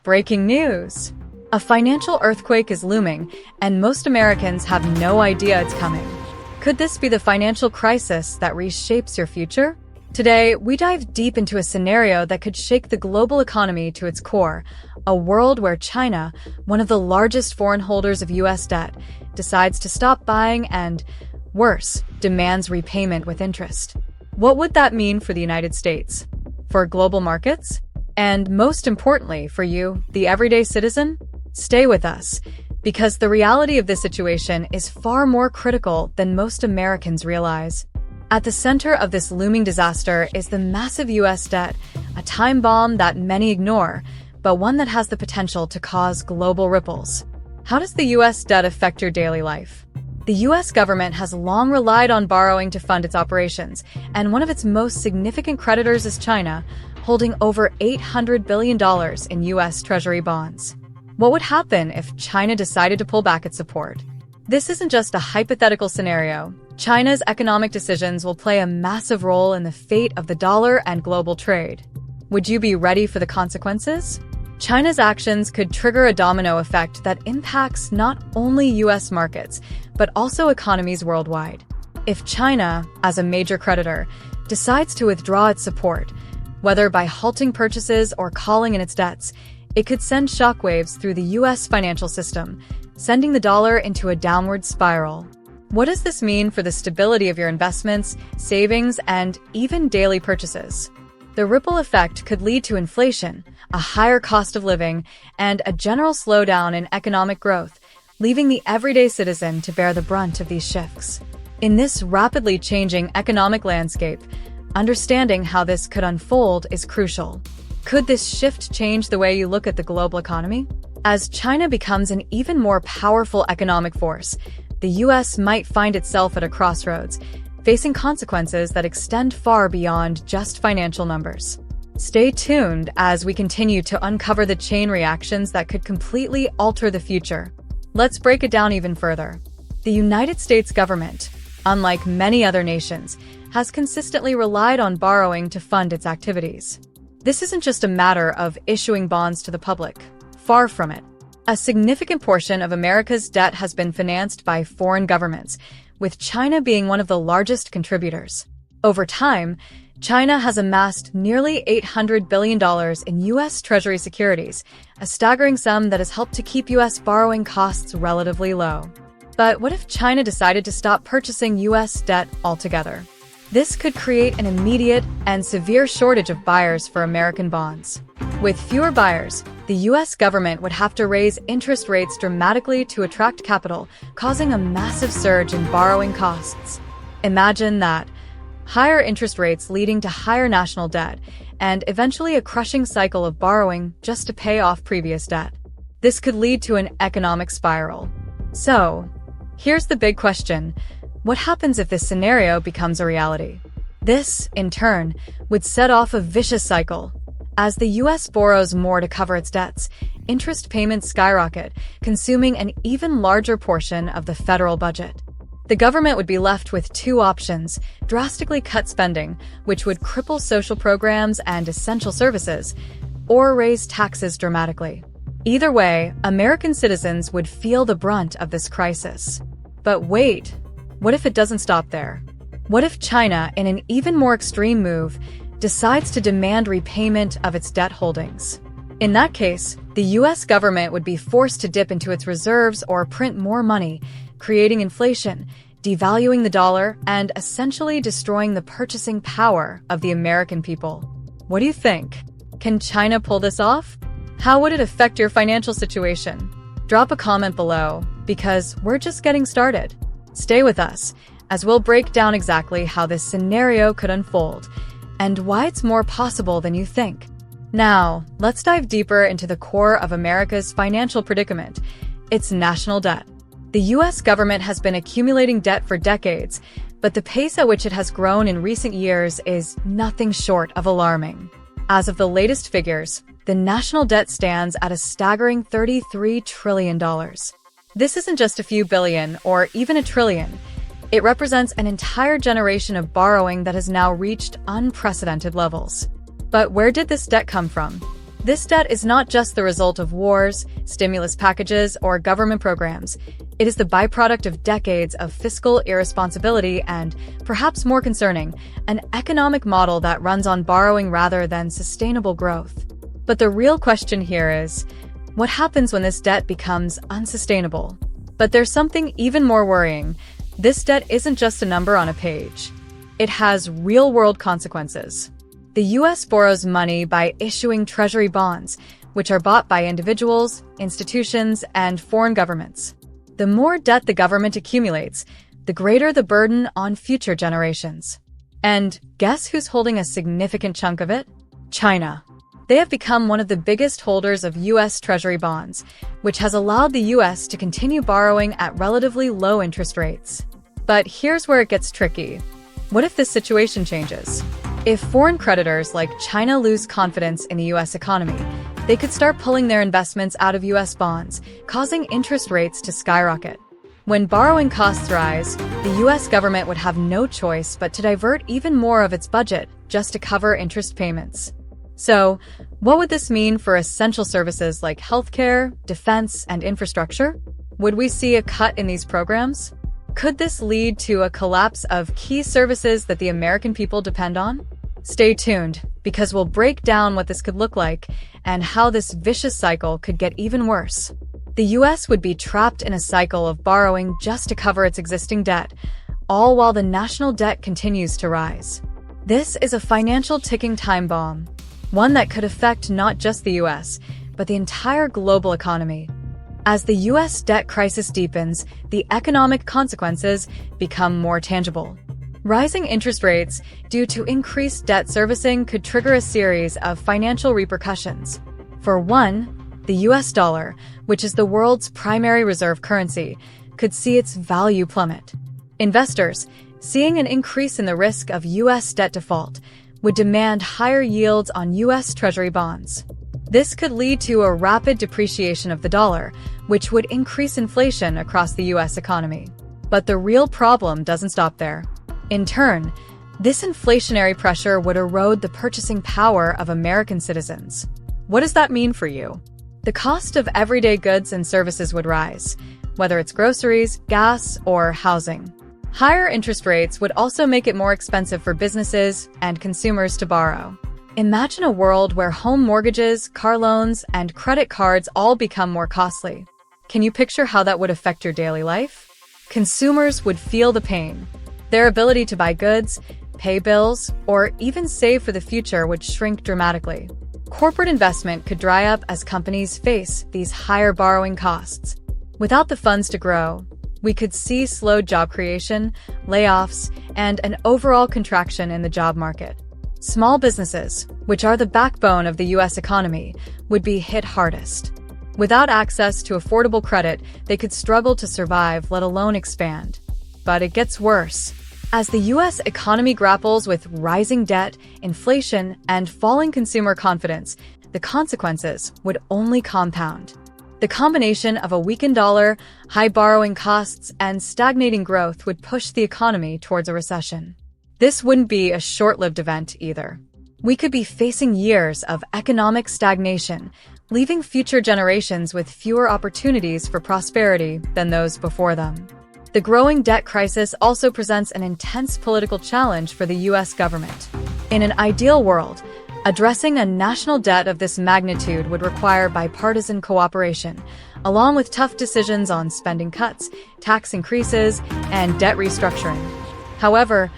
Breaking news! A financial earthquake is looming, and most Americans have no idea it's coming. Could this be the financial crisis that reshapes your future? Today, we dive deep into a scenario that could shake the global economy to its core, a world where China, one of the largest foreign holders of U.S. debt, decides to stop buying and, worse, demands repayment with interest. What would that mean for the United States? For global markets? And most importantly, for you, the everyday citizen? Stay with us, because the reality of this situation is far more critical than most Americans realize. At the center of this looming disaster is the massive U.S. debt, a time bomb that many ignore, but one that has the potential to cause global ripples. How does the U.S. debt affect your daily life? The U.S. government has long relied on borrowing to fund its operations, and one of its most significant creditors is China, holding over $800 billion in U.S. Treasury bonds. What would happen if China decided to pull back its support? This isn't just a hypothetical scenario. China's economic decisions will play a massive role in the fate of the dollar and global trade. Would you be ready for the consequences? China's actions could trigger a domino effect that impacts not only U.S. markets, but also economies worldwide. If China, as a major creditor, decides to withdraw its support, whether by halting purchases or calling in its debts, it could send shockwaves through the U.S. financial system, sending the dollar into a downward spiral. What does this mean for the stability of your investments, savings, and even daily purchases? The ripple effect could lead to inflation, a higher cost of living, and a general slowdown in economic growth, leaving the everyday citizen to bear the brunt of these shifts. In this rapidly changing economic landscape, understanding how this could unfold is crucial. Could this shift change the way you look at the global economy? As China becomes an even more powerful economic force, the U.S. might find itself at a crossroads, facing consequences that extend far beyond just financial numbers. Stay tuned as we continue to uncover the chain reactions that could completely alter the future. Let's break it down even further. The United States government, unlike many other nations, has consistently relied on borrowing to fund its activities. This isn't just a matter of issuing bonds to the public. Far from it. A significant portion of America's debt has been financed by foreign governments, with China being one of the largest contributors. Over time, China has amassed nearly $800 billion in U.S. Treasury securities, a staggering sum that has helped to keep U.S. borrowing costs relatively low. But what if China decided to stop purchasing U.S. debt altogether? This could create an immediate and severe shortage of buyers for American bonds. With fewer buyers, the U.S. government would have to raise interest rates dramatically to attract capital, causing a massive surge in borrowing costs. Imagine that. Higher interest rates leading to higher national debt, and eventually a crushing cycle of borrowing just to pay off previous debt. This could lead to an economic spiral. So, here's the big question. What happens if this scenario becomes a reality? This, in turn, would set off a vicious cycle. As the U.S. borrows more to cover its debts, interest payments skyrocket, consuming an even larger portion of the federal budget. The government would be left with two options: drastically cut spending, which would cripple social programs and essential services, or raise taxes dramatically. Either way, American citizens would feel the brunt of this crisis. But wait, what if it doesn't stop there? What if China, in an even more extreme move, decides to demand repayment of its debt holdings? In that case, the U.S. government would be forced to dip into its reserves or print more money, creating inflation, devaluing the dollar, and essentially destroying the purchasing power of the American people. What do you think? Can China pull this off? How would it affect your financial situation? Drop a comment below, because we're just getting started. Stay with us, as we'll break down exactly how this scenario could unfold, and why it's more possible than you think. Now, let's dive deeper into the core of America's financial predicament: its national debt. The U.S. government has been accumulating debt for decades, but the pace at which it has grown in recent years is nothing short of alarming. As of the latest figures, the national debt stands at a staggering $33 trillion. This isn't just a few billion or even a trillion. It represents an entire generation of borrowing that has now reached unprecedented levels. But where did this debt come from? This debt is not just the result of wars, stimulus packages, or government programs. It is the byproduct of decades of fiscal irresponsibility and, perhaps more concerning, an economic model that runs on borrowing rather than sustainable growth. But the real question here is, what happens when this debt becomes unsustainable? But there's something even more worrying. This debt isn't just a number on a page. It has real-world consequences. The U.S. borrows money by issuing treasury bonds, which are bought by individuals, institutions, and foreign governments. The more debt the government accumulates, the greater the burden on future generations. And guess who's holding a significant chunk of it? China. They have become one of the biggest holders of U.S. Treasury bonds, which has allowed the U.S. to continue borrowing at relatively low interest rates. But here's where it gets tricky. What if this situation changes? If foreign creditors like China lose confidence in the U.S. economy, they could start pulling their investments out of U.S. bonds, causing interest rates to skyrocket. When borrowing costs rise, the U.S. government would have no choice but to divert even more of its budget just to cover interest payments. So, what would this mean for essential services like healthcare, defense, and infrastructure? Would we see a cut in these programs? Could this lead to a collapse of key services that the American people depend on? Stay tuned, because we'll break down what this could look like and how this vicious cycle could get even worse. The U.S. would be trapped in a cycle of borrowing just to cover its existing debt, all while the national debt continues to rise. This is a financial ticking time bomb, one that could affect not just the U.S., but the entire global economy. As the U.S. debt crisis deepens, the economic consequences become more tangible. Rising interest rates due to increased debt servicing could trigger a series of financial repercussions. For one, the U.S. dollar, which is the world's primary reserve currency, could see its value plummet. Investors, seeing an increase in the risk of U.S. debt default, would demand higher yields on U.S. Treasury bonds. This could lead to a rapid depreciation of the dollar, which would increase inflation across the U.S. economy. But the real problem doesn't stop there. In turn, this inflationary pressure would erode the purchasing power of American citizens. What does that mean for you? The cost of everyday goods and services would rise, whether it's groceries, gas, or housing. Higher interest rates would also make it more expensive for businesses and consumers to borrow. Imagine a world where home mortgages, car loans, and credit cards all become more costly. Can you picture how that would affect your daily life? Consumers would feel the pain. Their ability to buy goods, pay bills, or even save for the future would shrink dramatically. Corporate investment could dry up as companies face these higher borrowing costs. Without the funds to grow, we could see slowed job creation, layoffs, and an overall contraction in the job market. Small businesses, which are the backbone of the U.S. economy, would be hit hardest. Without access to affordable credit, they could struggle to survive, let alone expand. But it gets worse. As the U.S. economy grapples with rising debt, inflation, and falling consumer confidence, the consequences would only compound. The combination of a weakened dollar, high borrowing costs, and stagnating growth would push the economy towards a recession. This wouldn't be a short-lived event either. We could be facing years of economic stagnation, leaving future generations with fewer opportunities for prosperity than those before them. The growing debt crisis also presents an intense political challenge for the U.S. government. In an ideal world, addressing a national debt of this magnitude would require bipartisan cooperation, along with tough decisions on spending cuts, tax increases, and debt restructuring. However,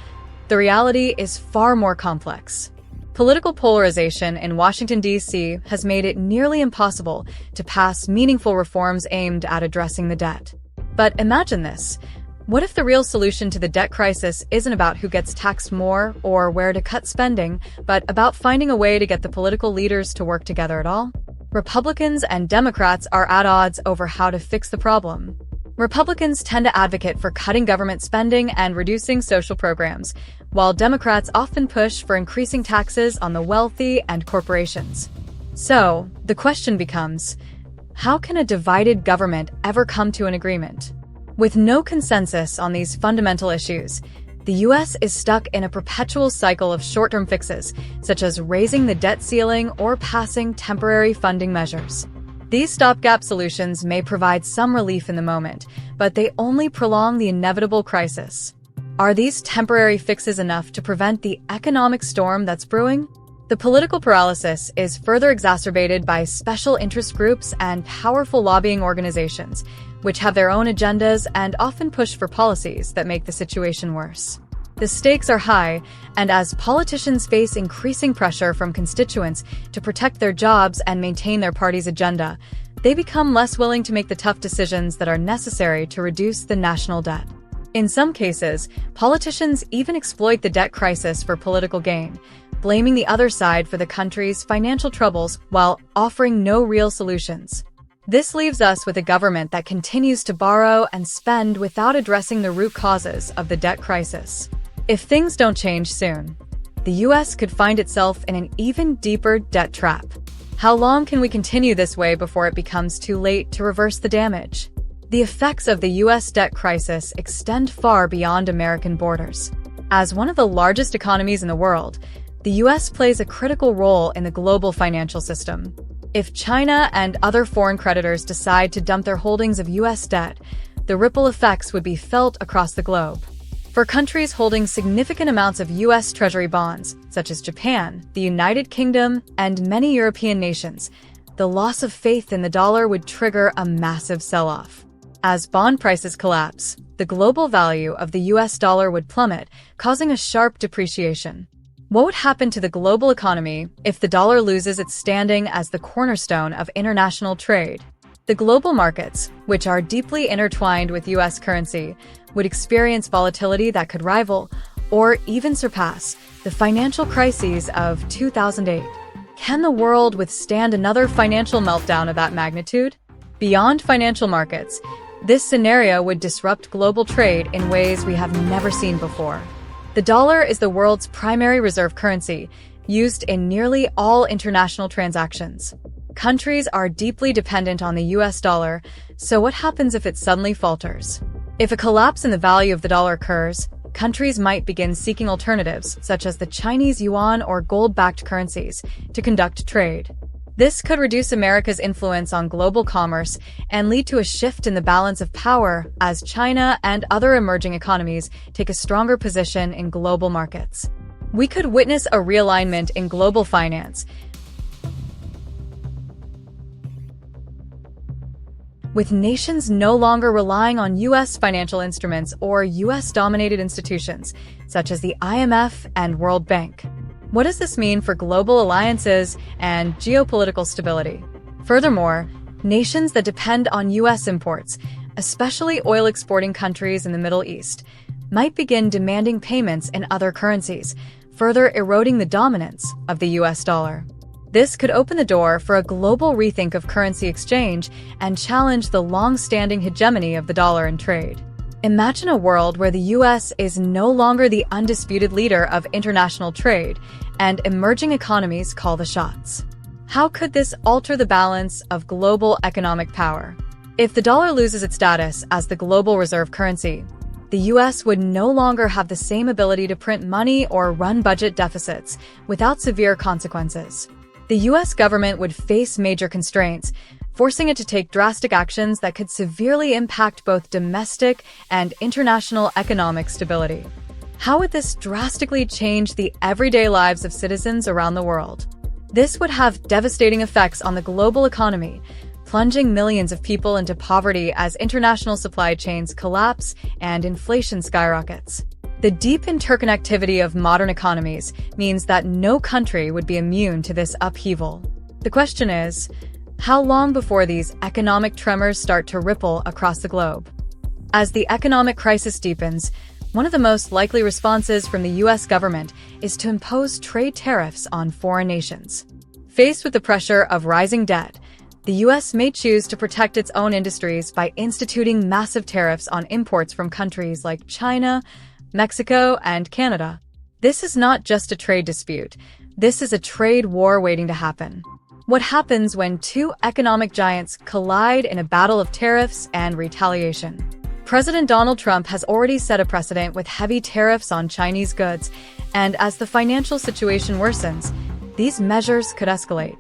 the reality is far more complex. Political polarization in Washington, D.C. has made it nearly impossible to pass meaningful reforms aimed at addressing the debt. But imagine this. What if the real solution to the debt crisis isn't about who gets taxed more or where to cut spending, but about finding a way to get the political leaders to work together at all? Republicans and Democrats are at odds over how to fix the problem. Republicans tend to advocate for cutting government spending and reducing social programs, while Democrats often push for increasing taxes on the wealthy and corporations. So, the question becomes, how can a divided government ever come to an agreement? With no consensus on these fundamental issues, The US is stuck in a perpetual cycle of short-term fixes, such as raising the debt ceiling or passing temporary funding measures. These stopgap solutions may provide some relief in the moment, but they only prolong the inevitable crisis. Are these temporary fixes enough to prevent the economic storm that's brewing? The political paralysis is further exacerbated by special interest groups and powerful lobbying organizations, which have their own agendas and often push for policies that make the situation worse. The stakes are high, and as politicians face increasing pressure from constituents to protect their jobs and maintain their party's agenda, they become less willing to make the tough decisions that are necessary to reduce the national debt. In some cases, politicians even exploit the debt crisis for political gain, blaming the other side for the country's financial troubles while offering no real solutions. This leaves us with a government that continues to borrow and spend without addressing the root causes of the debt crisis. If things don't change soon, the US could find itself in an even deeper debt trap. How long can we continue this way before it becomes too late to reverse the damage? The effects of the US debt crisis extend far beyond American borders. As one of the largest economies in the world, the US plays a critical role in the global financial system. If China and other foreign creditors decide to dump their holdings of US debt, the ripple effects would be felt across the globe. For countries holding significant amounts of US Treasury bonds, such as Japan, the United Kingdom, and many European nations, the loss of faith in the dollar would trigger a massive sell-off. As bond prices collapse, the global value of the US dollar would plummet, causing a sharp depreciation. What would happen to the global economy if the dollar loses its standing as the cornerstone of international trade? The global markets, which are deeply intertwined with US currency, would experience volatility that could rival, or even surpass, the financial crises of 2008. Can the world withstand another financial meltdown of that magnitude? Beyond financial markets, this scenario would disrupt global trade in ways we have never seen before. The dollar is the world's primary reserve currency, used in nearly all international transactions. Countries are deeply dependent on the US dollar, so what happens if it suddenly falters? If a collapse in the value of the dollar occurs, countries might begin seeking alternatives, such as the Chinese yuan or gold-backed currencies, to conduct trade. This could reduce America's influence on global commerce and lead to a shift in the balance of power as China and other emerging economies take a stronger position in global markets. We could witness a realignment in global finance, with nations no longer relying on U.S. financial instruments or U.S.-dominated institutions, such as the IMF and World Bank. What does this mean for global alliances and geopolitical stability? Furthermore, nations that depend on U.S. imports, especially oil-exporting countries in the Middle East, might begin demanding payments in other currencies, further eroding the dominance of the U.S. dollar. This could open the door for a global rethink of currency exchange and challenge the long-standing hegemony of the dollar in trade. Imagine a world where the U.S. is no longer the undisputed leader of international trade, and emerging economies call the shots. How could this alter the balance of global economic power? If the dollar loses its status as the global reserve currency, the U.S. would no longer have the same ability to print money or run budget deficits without severe consequences. The U.S. government would face major constraints, forcing it to take drastic actions that could severely impact both domestic and international economic stability. How would this drastically change the everyday lives of citizens around the world? This would have devastating effects on the global economy, plunging millions of people into poverty as international supply chains collapse and inflation skyrockets. The deep interconnectivity of modern economies means that no country would be immune to this upheaval. The question is, how long before these economic tremors start to ripple across the globe? As the economic crisis deepens, one of the most likely responses from the U.S. government is to impose trade tariffs on foreign nations. Faced with the pressure of rising debt, the U.S. may choose to protect its own industries by instituting massive tariffs on imports from countries like China, Mexico, and Canada. This is not just a trade dispute. This is a trade war waiting to happen. What happens when two economic giants collide in a battle of tariffs and retaliation? President Donald Trump has already set a precedent with heavy tariffs on Chinese goods, and as the financial situation worsens, these measures could escalate.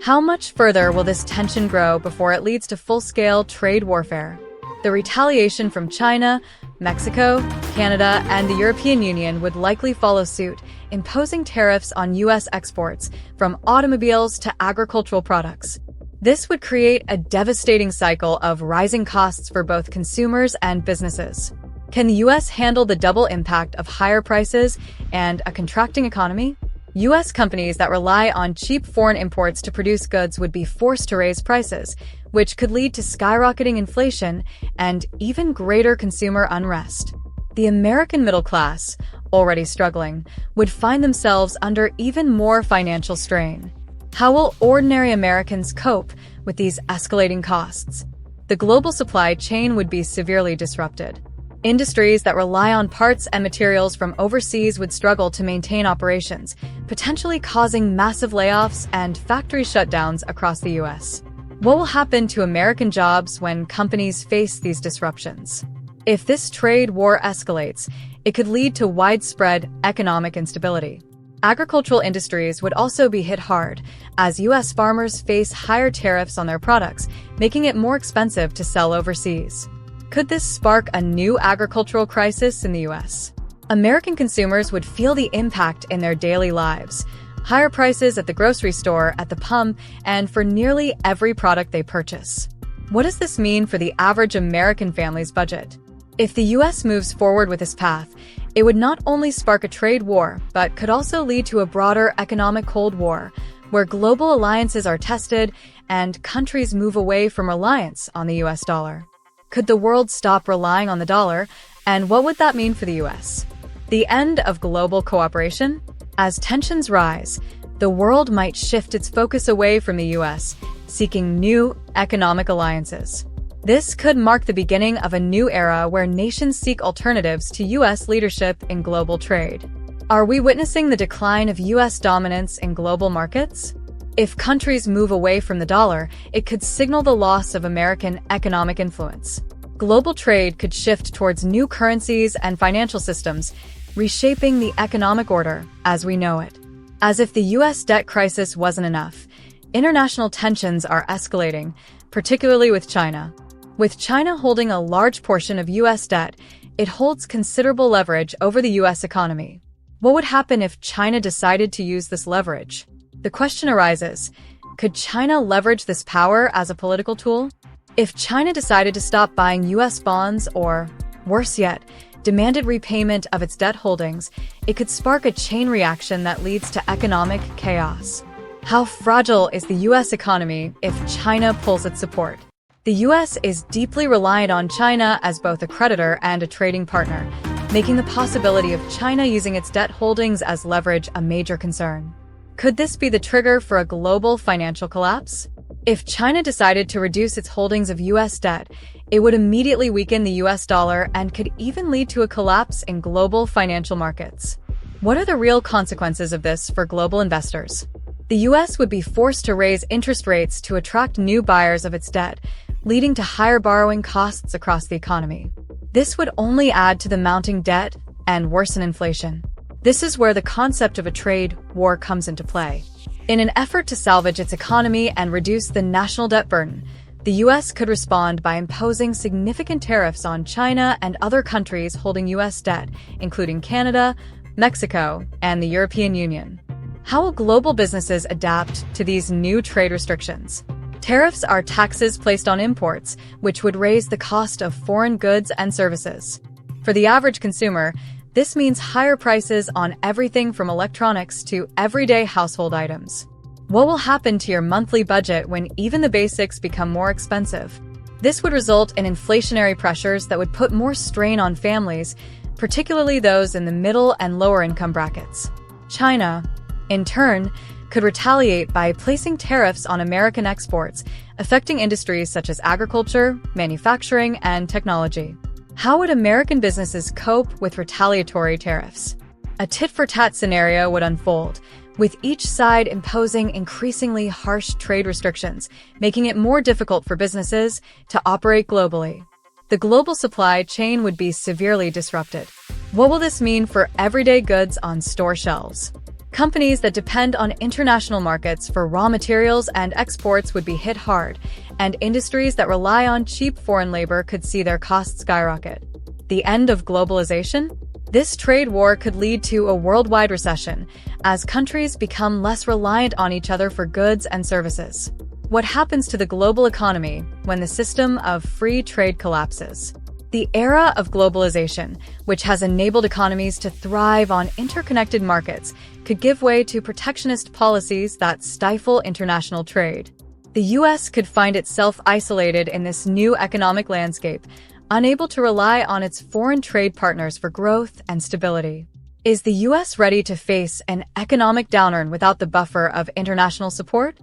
How much further will this tension grow before it leads to full-scale trade warfare? The retaliation from China, Mexico, Canada, and the European Union would likely follow suit, imposing tariffs on U.S. exports, from automobiles to agricultural products. This would create a devastating cycle of rising costs for both consumers and businesses. Can the U.S. handle the double impact of higher prices and a contracting economy? U.S. companies that rely on cheap foreign imports to produce goods would be forced to raise prices, which could lead to skyrocketing inflation and even greater consumer unrest. The American middle class, already struggling, would find themselves under even more financial strain. How will ordinary Americans cope with these escalating costs? The global supply chain would be severely disrupted. Industries that rely on parts and materials from overseas would struggle to maintain operations, potentially causing massive layoffs and factory shutdowns across the U.S. What will happen to American jobs when companies face these disruptions? If this trade war escalates, it could lead to widespread economic instability. Agricultural industries would also be hit hard, as U.S. farmers face higher tariffs on their products, making it more expensive to sell overseas. Could this spark a new agricultural crisis in the U.S.? American consumers would feel the impact in their daily lives. Higher prices at the grocery store, at the pump, and for nearly every product they purchase. What does this mean for the average American family's budget? If the U.S. moves forward with this path, it would not only spark a trade war, but could also lead to a broader economic Cold War, where global alliances are tested and countries move away from reliance on the U.S. dollar. Could the world stop relying on the dollar, and what would that mean for the U.S.? The end of global cooperation? As tensions rise, the world might shift its focus away from the U.S., seeking new economic alliances. This could mark the beginning of a new era where nations seek alternatives to U.S. leadership in global trade. Are we witnessing the decline of U.S. dominance in global markets? If countries move away from the dollar, it could signal the loss of American economic influence. Global trade could shift towards new currencies and financial systems, reshaping the economic order as we know it. As if the U.S. debt crisis wasn't enough, international tensions are escalating, particularly with China. With China holding a large portion of U.S. debt, it holds considerable leverage over the U.S. economy. What would happen if China decided to use this leverage? The question arises, could China leverage this power as a political tool? If China decided to stop buying U.S. bonds or, worse yet, demanded repayment of its debt holdings, it could spark a chain reaction that leads to economic chaos. How fragile is the U.S. economy if China pulls its support? The U.S. is deeply reliant on China as both a creditor and a trading partner, making the possibility of China using its debt holdings as leverage a major concern. Could this be the trigger for a global financial collapse? If China decided to reduce its holdings of U.S. debt, it would immediately weaken the U.S. dollar and could even lead to a collapse in global financial markets. What are the real consequences of this for global investors? The U.S. would be forced to raise interest rates to attract new buyers of its debt, leading to higher borrowing costs across the economy. This would only add to the mounting debt and worsen inflation. This is where the concept of a trade war comes into play. In an effort to salvage its economy and reduce the national debt burden, the U.S. could respond by imposing significant tariffs on China and other countries holding U.S. debt, including Canada, Mexico, and the European Union. How will global businesses adapt to these new trade restrictions? Tariffs are taxes placed on imports, which would raise the cost of foreign goods and services. For the average consumer, this means higher prices on everything from electronics to everyday household items. What will happen to your monthly budget when even the basics become more expensive? This would result in inflationary pressures that would put more strain on families, particularly those in the middle and lower income brackets. China, in turn, could retaliate by placing tariffs on American exports, affecting industries such as agriculture, manufacturing, and technology. How would American businesses cope with retaliatory tariffs? A tit-for-tat scenario would unfold, with each side imposing increasingly harsh trade restrictions, making it more difficult for businesses to operate globally. the global supply chain would be severely disrupted. What will this mean for everyday goods on store shelves? Companies that depend on international markets for raw materials and exports would be hit hard, and industries that rely on cheap foreign labor could see their costs skyrocket. The end of globalization? This trade war could lead to a worldwide recession as countries become less reliant on each other for goods and services. What happens to the global economy when the system of free trade collapses? The era of globalization, which has enabled economies to thrive on interconnected markets, could give way to protectionist policies that stifle international trade. The U.S. could find itself isolated in this new economic landscape, unable to rely on its foreign trade partners for growth and stability. Is the U.S. ready to face an economic downturn without the buffer of international support?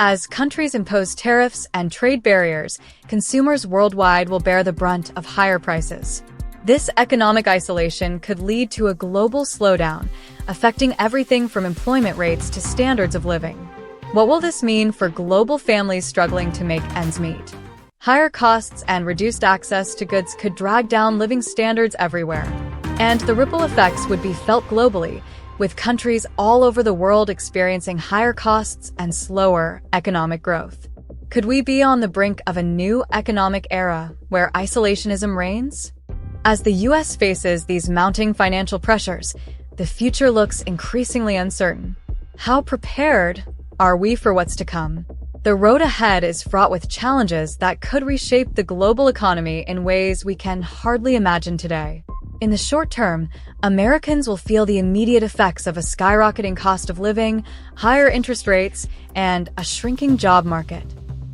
As countries impose tariffs and trade barriers, consumers worldwide will bear the brunt of higher prices. This economic isolation could lead to a global slowdown, affecting everything from employment rates to standards of living. What will this mean for global families struggling to make ends meet? Higher costs and reduced access to goods could drag down living standards everywhere. And the ripple effects would be felt globally, with countries all over the world experiencing higher costs and slower economic growth. Could we be on the brink of a new economic era where isolationism reigns? As the U.S. faces these mounting financial pressures, the future looks increasingly uncertain. How prepared are we for what's to come? The road ahead is fraught with challenges that could reshape the global economy in ways we can hardly imagine today. In the short term, Americans will feel the immediate effects of a skyrocketing cost of living, higher interest rates, and a shrinking job market.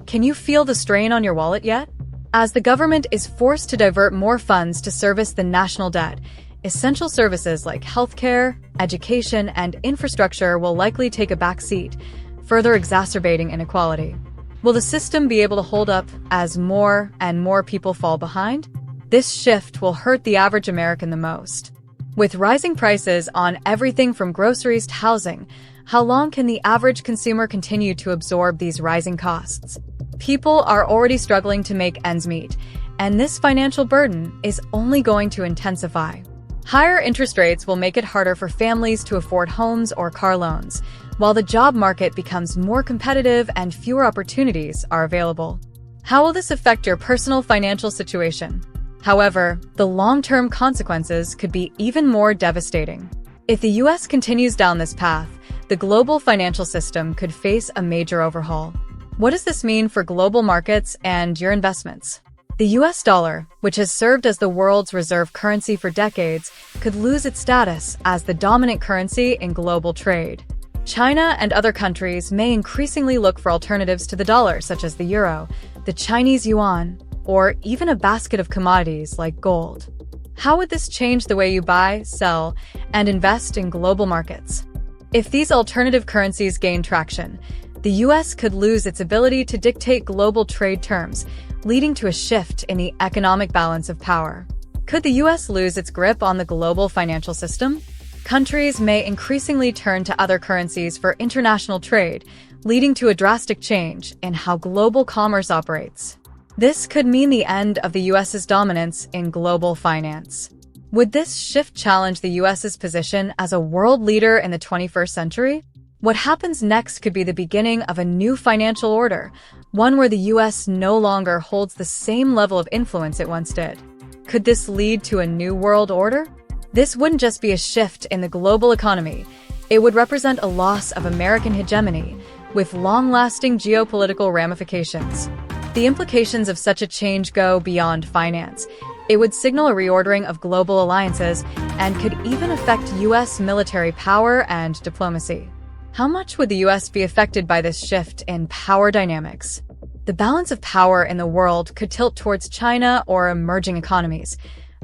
Can you feel the strain on your wallet yet? As the government is forced to divert more funds to service the national debt, essential services like healthcare, education, and infrastructure will likely take a back seat, further exacerbating inequality. Will the system be able to hold up as more and more people fall behind? This shift will hurt the average American the most. With rising prices on everything from groceries to housing, how long can the average consumer continue to absorb these rising costs? People are already struggling to make ends meet, and this financial burden is only going to intensify. Higher interest rates will make it harder for families to afford homes or car loans, while the job market becomes more competitive and fewer opportunities are available. How will this affect your personal financial situation? However, the long-term consequences could be even more devastating. If the U.S. continues down this path, the global financial system could face a major overhaul. What does this mean for global markets and your investments? The U.S. dollar, which has served as the world's reserve currency for decades, could lose its status as the dominant currency in global trade. China and other countries may increasingly look for alternatives to the dollar, such as the euro, the Chinese yuan, or even a basket of commodities like gold. How would this change the way you buy, sell, and invest in global markets? If these alternative currencies gain traction, the U.S. could lose its ability to dictate global trade terms, leading to a shift in the economic balance of power. Could the U.S. lose its grip on the global financial system? Countries may increasingly turn to other currencies for international trade, leading to a drastic change in how global commerce operates. This could mean the end of the U.S.'s dominance in global finance. Would this shift challenge the U.S.'s position as a world leader in the 21st century? What happens next could be the beginning of a new financial order, one where the U.S. no longer holds the same level of influence it once did. Could this lead to a new world order? This wouldn't just be a shift in the global economy. It would represent a loss of American hegemony, with long-lasting geopolitical ramifications. The implications of such a change go beyond finance. It would signal a reordering of global alliances and could even affect U.S. military power and diplomacy. How much would the U.S. be affected by this shift in power dynamics? The balance of power in the world could tilt towards China or emerging economies,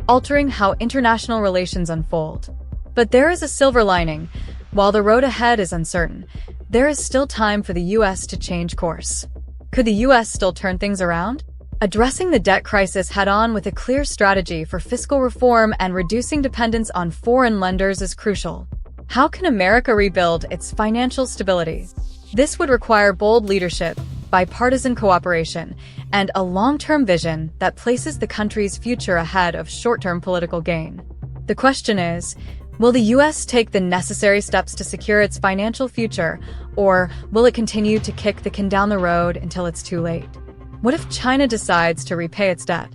altering how international relations unfold. But there is a silver lining. While the road ahead is uncertain, there is still time for the U.S. to change course. Could the U.S. still turn things around? Addressing the debt crisis head-on with a clear strategy for fiscal reform and reducing dependence on foreign lenders is crucial. How can America rebuild its financial stability? This would require bold leadership, bipartisan cooperation, and a long-term vision that places the country's future ahead of short-term political gain. The question is, will the US take the necessary steps to secure its financial future, or will it continue to kick the can down the road until it's too late? What if China decides to repay its debt?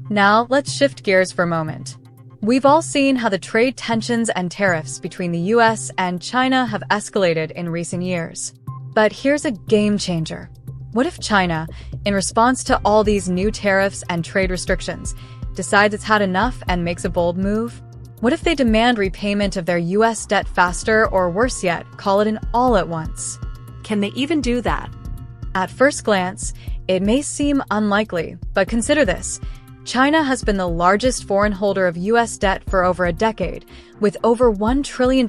Now, let's shift gears for a moment. We've all seen how the trade tensions and tariffs between the US and China have escalated in recent years. But here's a game changer. What if China, in response to all these new tariffs and trade restrictions, decides it's had enough and makes a bold move? What if they demand repayment of their US debt faster, or worse yet, call it an all at once? Can they even do that? At first glance, it may seem unlikely, but consider this. China has been the largest foreign holder of US debt for over a decade, with over $1 trillion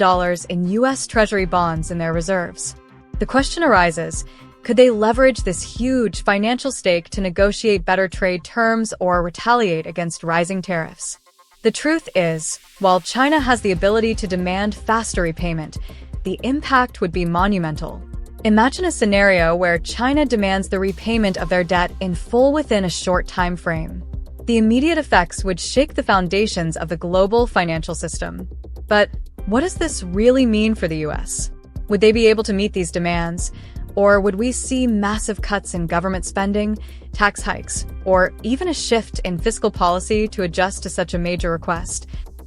in US Treasury bonds in their reserves. The question arises, could they leverage this huge financial stake to negotiate better trade terms or retaliate against rising tariffs? The truth is, while China has the ability to demand faster repayment, the impact would be monumental. Imagine a scenario where China demands the repayment of their debt in full within a short time frame. The immediate effects would shake the foundations of the global financial system. But what does this really mean for the US? Would they be able to meet these demands? Or would we see massive cuts in government spending, tax hikes, or even a shift in fiscal policy to adjust to such a major request?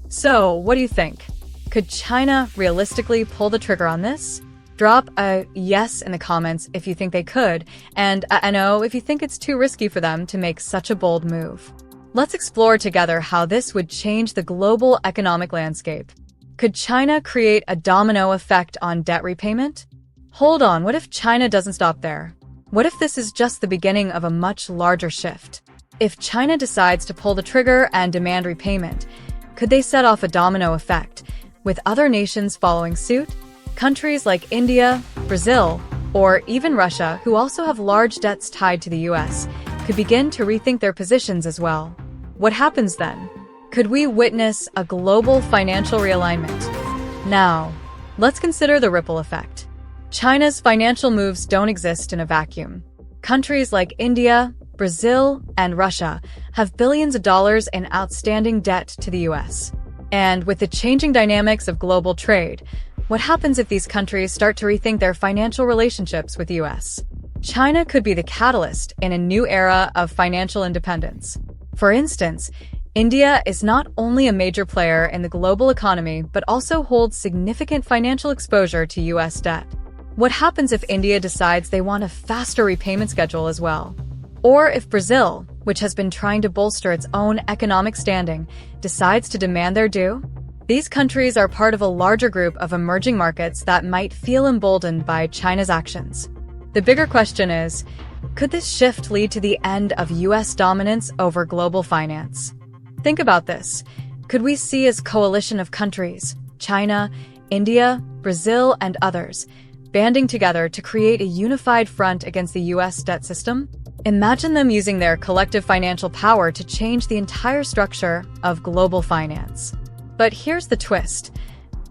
So, what do you think? Could China realistically pull the trigger on this? Drop a yes in the comments if you think they could, and I know if you think it's too risky for them to make such a bold move. Let's explore together how this would change the global economic landscape. Could China create a domino effect on debt repayment? Hold on, what if China doesn't stop there? What if this is just the beginning of a much larger shift? If China decides to pull the trigger and demand repayment, could they set off a domino effect, with other nations following suit? Countries like India, Brazil, or even Russia, who also have large debts tied to the US, could begin to rethink their positions as well. What happens then? Could we witness a global financial realignment? Now, let's consider the ripple effect. China's financial moves don't exist in a vacuum. Countries like India, Brazil, and Russia have billions of dollars in outstanding debt to the US. And with the changing dynamics of global trade, what happens if these countries start to rethink their financial relationships with the US? China could be the catalyst in a new era of financial independence. For instance, India is not only a major player in the global economy, but also holds significant financial exposure to US debt. What happens if India decides they want a faster repayment schedule as well? Or if Brazil, which has been trying to bolster its own economic standing, decides to demand their due? These countries are part of a larger group of emerging markets that might feel emboldened by China's actions. The bigger question is, could this shift lead to the end of US dominance over global finance? Think about this. Could we see a coalition of countries, China, India, Brazil, and others, banding together to create a unified front against the US debt system? Imagine them using their collective financial power to change the entire structure of global finance. But here's the twist.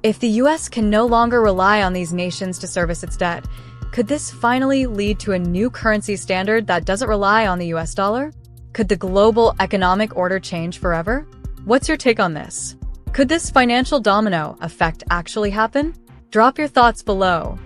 If the US can no longer rely on these nations to service its debt, could this finally lead to a new currency standard that doesn't rely on the US dollar? Could the global economic order change forever? What's your take on this? Could this financial domino effect actually happen? Drop your thoughts below.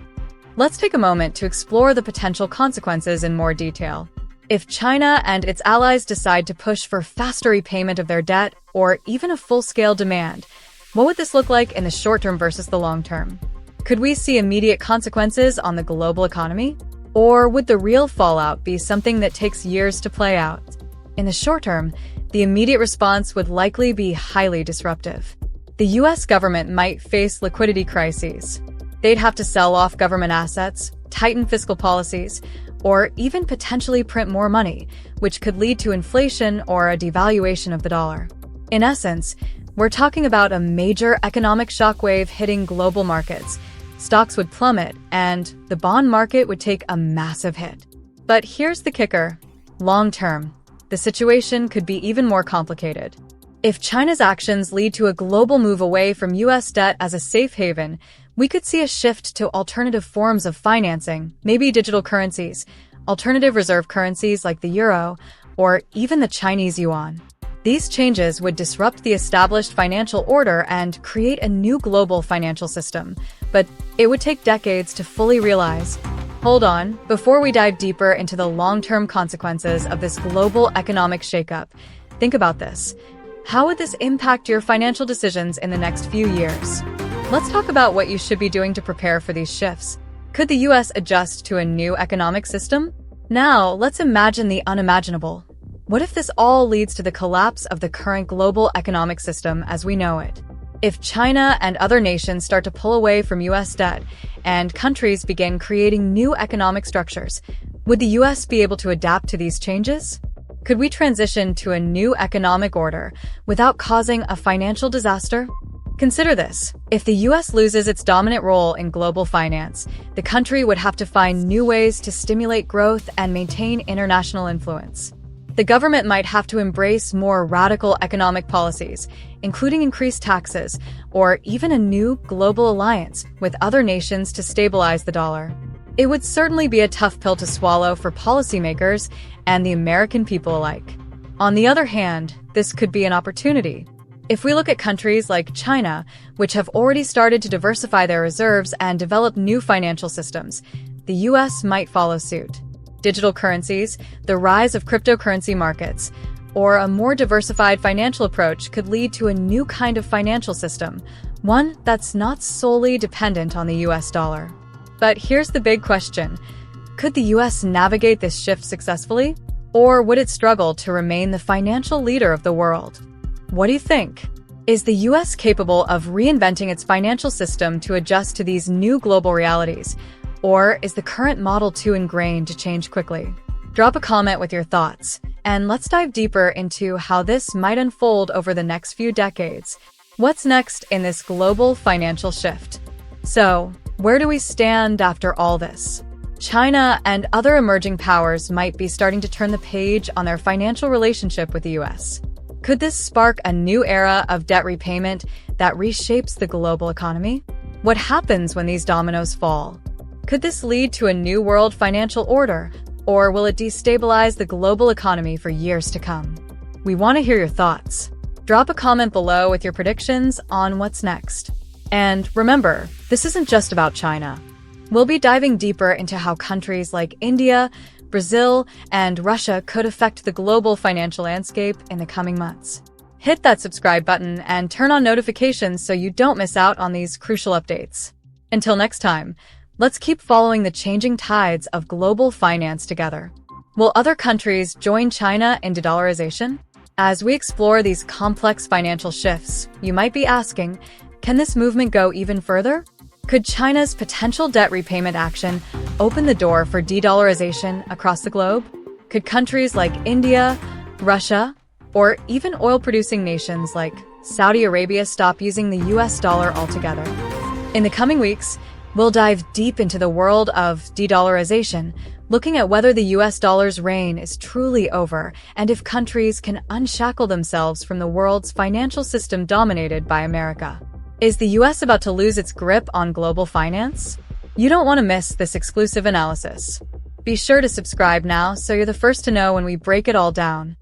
Let's take a moment to explore the potential consequences in more detail. If China and its allies decide to push for faster repayment of their debt, or even a full-scale demand, what would this look like in the short term versus the long term? Could we see immediate consequences on the global economy? Or would the real fallout be something that takes years to play out? In the short term, the immediate response would likely be highly disruptive. The US government might face liquidity crises. They'd have to sell off government assets, tighten fiscal policies, or even potentially print more money, which could lead to inflation or a devaluation of the dollar. In essence, we're talking about a major economic shockwave hitting global markets. Stocks would plummet, and the bond market would take a massive hit. But here's the kicker. Long term, the situation could be even more complicated. If China's actions lead to a global move away from US debt as a safe haven, we could see a shift to alternative forms of financing, maybe digital currencies, alternative reserve currencies like the euro, or even the Chinese yuan. These changes would disrupt the established financial order and create a new global financial system, but it would take decades to fully realize. Hold on, before we dive deeper into the long-term consequences of this global economic shakeup, think about this. How would this impact your financial decisions in the next few years? Let's talk about what you should be doing to prepare for these shifts. Could the US adjust to a new economic system? Now, let's imagine the unimaginable. What if this all leads to the collapse of the current global economic system as we know it? If China and other nations start to pull away from US debt and countries begin creating new economic structures, would the US be able to adapt to these changes? Could we transition to a new economic order without causing a financial disaster? Consider this. If the US loses its dominant role in global finance, the country would have to find new ways to stimulate growth and maintain international influence. The government might have to embrace more radical economic policies, including increased taxes, or even a new global alliance with other nations to stabilize the dollar. It would certainly be a tough pill to swallow for policymakers and the American people alike. On the other hand, this could be an opportunity. If we look at countries like China, which have already started to diversify their reserves and develop new financial systems, the US might follow suit. Digital currencies, the rise of cryptocurrency markets, or a more diversified financial approach could lead to a new kind of financial system, one that's not solely dependent on the US dollar. But here's the big question. Could the US navigate this shift successfully? Or would it struggle to remain the financial leader of the world? What do you think? Is the US capable of reinventing its financial system to adjust to these new global realities? Or is the current model too ingrained to change quickly? Drop a comment with your thoughts, and let's dive deeper into how this might unfold over the next few decades. What's next in this global financial shift? So, where do we stand after all this? China and other emerging powers might be starting to turn the page on their financial relationship with the US. Could this spark a new era of debt repayment that reshapes the global economy? What happens when these dominoes fall? Could this lead to a new world financial order, or will it destabilize the global economy for years to come? We want to hear your thoughts. Drop a comment below with your predictions on what's next. And remember, this isn't just about China. We'll be diving deeper into how countries like India, Brazil, and Russia could affect the global financial landscape in the coming months. Hit that subscribe button and turn on notifications so you don't miss out on these crucial updates. Until next time, let's keep following the changing tides of global finance together. Will other countries join China in de-dollarization? As we explore these complex financial shifts, you might be asking, can this movement go even further? Could China's potential debt repayment action open the door for de-dollarization across the globe? Could countries like India, Russia, or even oil-producing nations like Saudi Arabia stop using the US dollar altogether? In the coming weeks, we'll dive deep into the world of de-dollarization, looking at whether the US dollar's reign is truly over and if countries can unshackle themselves from the world's financial system dominated by America. Is the US about to lose its grip on global finance? You don't want to miss this exclusive analysis. Be sure to subscribe now so you're the first to know when we break it all down.